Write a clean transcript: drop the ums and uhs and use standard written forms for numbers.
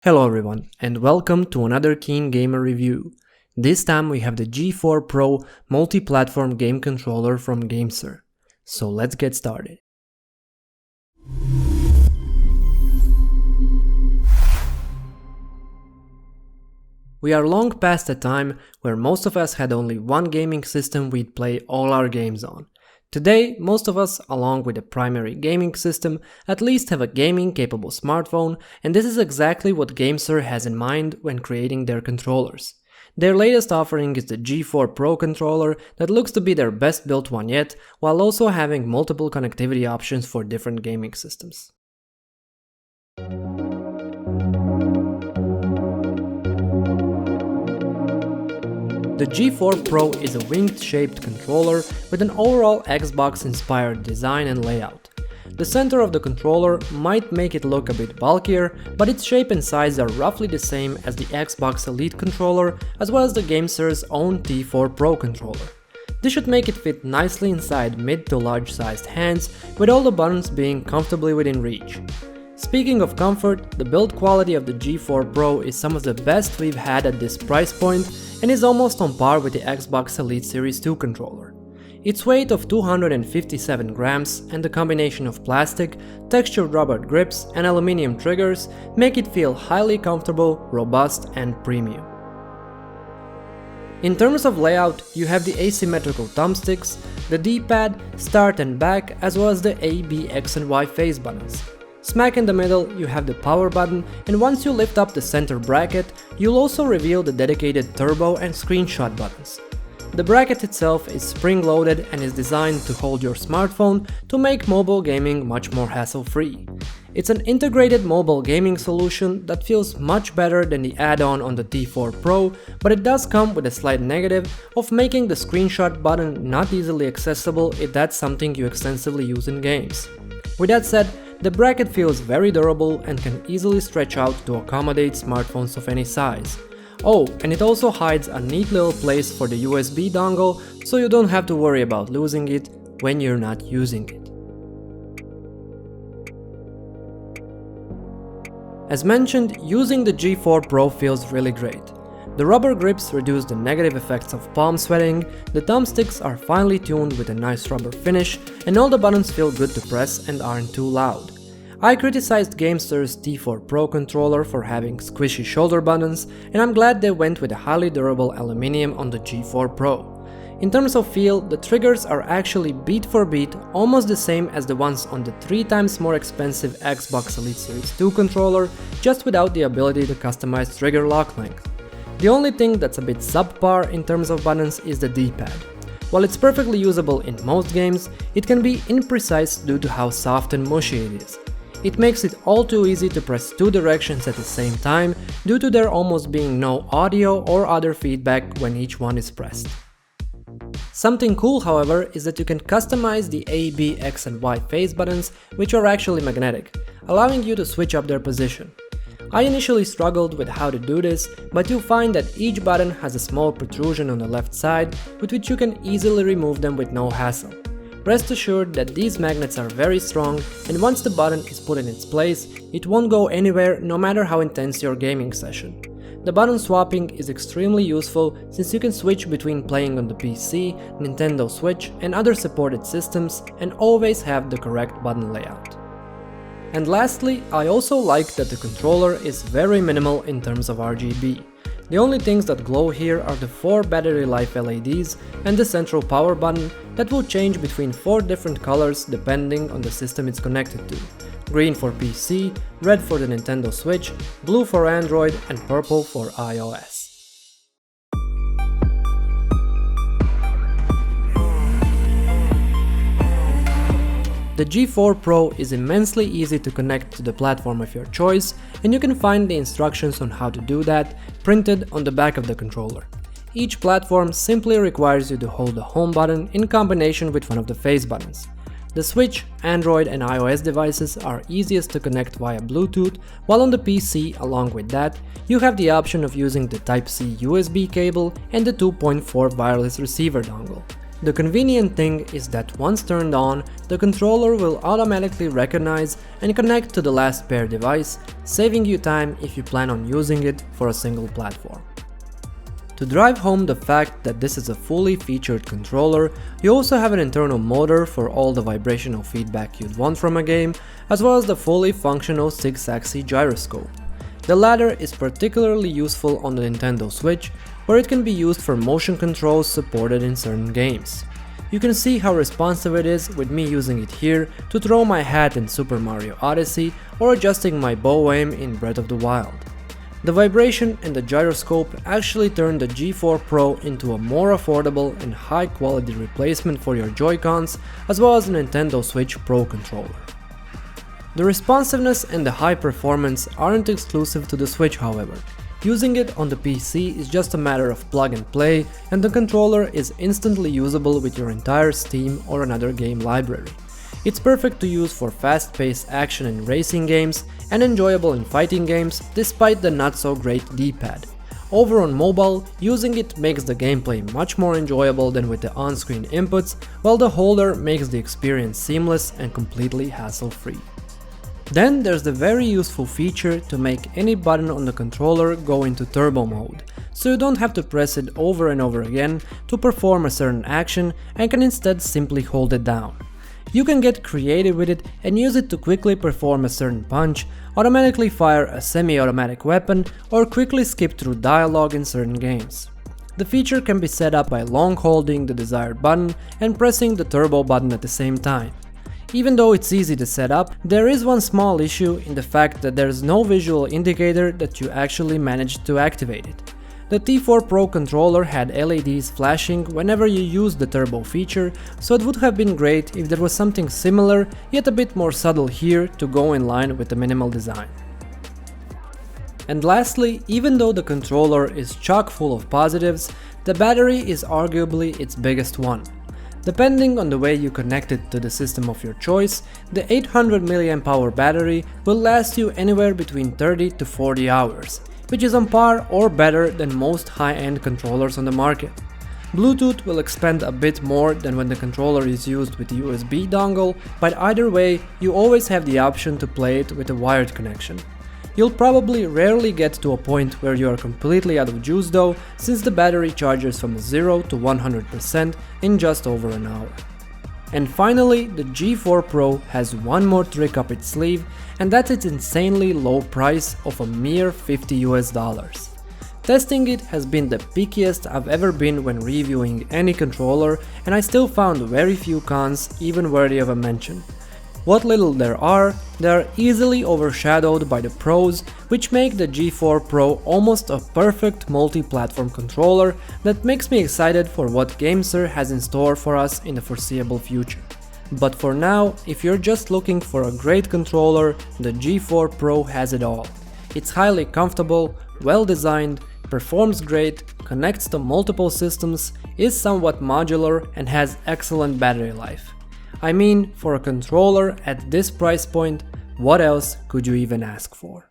Hello everyone and welcome to another KeenGamer review. This time we have the G4 Pro multi-platform game controller from GameSir. So let's get started. We are long past a time where most of us had only one gaming system we'd play all our games on. Today, most of us, along with a primary gaming system, at least have a gaming-capable smartphone, and this is exactly what GameSir has in mind when creating their controllers. Their latest offering is the G4 Pro controller that looks to be their best built one yet, while also having multiple connectivity options for different gaming systems. The G4 Pro is a winged-shaped controller with an overall Xbox-inspired design and layout. The center of the controller might make it look a bit bulkier, but its shape and size are roughly the same as the Xbox Elite controller as well as the GameSir's own T4 Pro controller. This should make it fit nicely inside mid to large sized hands, with all the buttons being comfortably within reach. Speaking of comfort, the build quality of the G4 Pro is some of the best we've had at this price point and is almost on par with the Xbox Elite Series 2 controller. Its weight of 257 grams and the combination of plastic, textured rubber grips and aluminum triggers make it feel highly comfortable, robust and premium. In terms of layout, you have the asymmetrical thumbsticks, the D-pad, start and back, as well as the A, B, X and Y phase buttons. Smack in the middle, you have the power button, and once you lift up the center bracket, you'll also reveal the dedicated turbo and screenshot buttons. The bracket itself is spring-loaded and is designed to hold your smartphone to make mobile gaming much more hassle-free. It's an integrated mobile gaming solution that feels much better than the add-on on the T4 Pro, but it does come with a slight negative of making the screenshot button not easily accessible if that's something you extensively use in games. With that said, the bracket feels very durable and can easily stretch out to accommodate smartphones of any size. Oh, and it also hides a neat little place for the USB dongle, so you don't have to worry about losing it when you're not using it. As mentioned, using the G4 Pro feels really great. The rubber grips reduce the negative effects of palm sweating, the thumbsticks are finely tuned with a nice rubber finish, and all the buttons feel good to press and aren't too loud. I criticized GameSir's T4 Pro controller for having squishy shoulder buttons, and I'm glad they went with a highly durable aluminum on the G4 Pro. In terms of feel, the triggers are actually beat for beat almost the same as the ones on the 3 times more expensive Xbox Elite Series 2 controller, just without the ability to customize trigger lock length. The only thing that's a bit subpar in terms of buttons is the D-pad. While it's perfectly usable in most games, it can be imprecise due to how soft and mushy it is. It makes it all too easy to press 2 directions at the same time due to there almost being no audio or other feedback when each one is pressed. Something cool, however, is that you can customize the A, B, X and Y phase buttons, which are actually magnetic, allowing you to switch up their position. I initially struggled with how to do this, but you'll find that each button has a small protrusion on the left side with which you can easily remove them with no hassle. Rest assured that these magnets are very strong, and once the button is put in its place, it won't go anywhere no matter how intense your gaming session. The button swapping is extremely useful since you can switch between playing on the PC, Nintendo Switch and other supported systems and always have the correct button layout. And lastly, I also like that the controller is very minimal in terms of RGB. The only things that glow here are the 4 battery life LEDs and the central power button that will change between 4 different colors depending on the system it's connected to. Green for PC, red for the Nintendo Switch, blue for Android and purple for iOS. The G4 Pro is immensely easy to connect to the platform of your choice, and you can find the instructions on how to do that printed on the back of the controller. Each platform simply requires you to hold the home button in combination with one of the phase buttons. The Switch, Android and iOS devices are easiest to connect via Bluetooth, while on the PC, along with that, you have the option of using the Type-C USB cable and the 2.4 wireless receiver dongle. The convenient thing is that once turned on, the controller will automatically recognize and connect to the last pair device, saving you time if you plan on using it for a single platform. To drive home the fact that this is a fully featured controller, you also have an internal motor for all the vibrational feedback you'd want from a game, as well as the fully functional 6-axis gyroscope. The latter is particularly useful on the Nintendo Switch, where it can be used for motion controls supported in certain games. You can see how responsive it is with me using it here to throw my hat in Super Mario Odyssey or adjusting my bow aim in Breath of the Wild. The vibration and the gyroscope actually turn the G4 Pro into a more affordable and high quality replacement for your Joy-Cons, as well as a Nintendo Switch Pro controller. The responsiveness and the high performance aren't exclusive to the Switch, however. Using it on the PC is just a matter of plug and play, and the controller is instantly usable with your entire Steam or another game library. It's perfect to use for fast-paced action and racing games, and enjoyable in fighting games despite the not so great D-pad. Over on mobile, using it makes the gameplay much more enjoyable than with the on-screen inputs, while the holder makes the experience seamless and completely hassle-free. Then there's the very useful feature to make any button on the controller go into turbo mode, so you don't have to press it over and over again to perform a certain action and can instead simply hold it down. You can get creative with it and use it to quickly perform a certain punch, automatically fire a semi-automatic weapon, or quickly skip through dialogue in certain games. The feature can be set up by long holding the desired button and pressing the turbo button at the same time. Even though it's easy to set up, there is one small issue in the fact that there's no visual indicator that you actually managed to activate it. The T4 Pro controller had LEDs flashing whenever you used the turbo feature, so it would have been great if there was something similar yet a bit more subtle here to go in line with the minimal design. And lastly, even though the controller is chock full of positives, the battery is arguably its biggest one. Depending on the way you connect it to the system of your choice, the 800 mAh battery will last you anywhere between 30 to 40 hours, which is on par or better than most high-end controllers on the market. Bluetooth will expand a bit more than when the controller is used with the USB dongle, but either way, you always have the option to play it with a wired connection. You'll probably rarely get to a point where you are completely out of juice though, since the battery charges from 0 to 100% in just over an hour. And finally, the G4 Pro has one more trick up its sleeve, and that's its insanely low price of a mere $50 US. Testing it has been the pickiest I've ever been when reviewing any controller, and I still found very few cons even worthy of a mention. What little there are, they are easily overshadowed by the pros, which make the G4 Pro almost a perfect multi-platform controller that makes me excited for what GameSir has in store for us in the foreseeable future. But for now, if you're just looking for a great controller, the G4 Pro has it all. It's highly comfortable, well designed, performs great, connects to multiple systems, is somewhat modular, and has excellent battery life. I mean, for a controller at this price point, what else could you even ask for?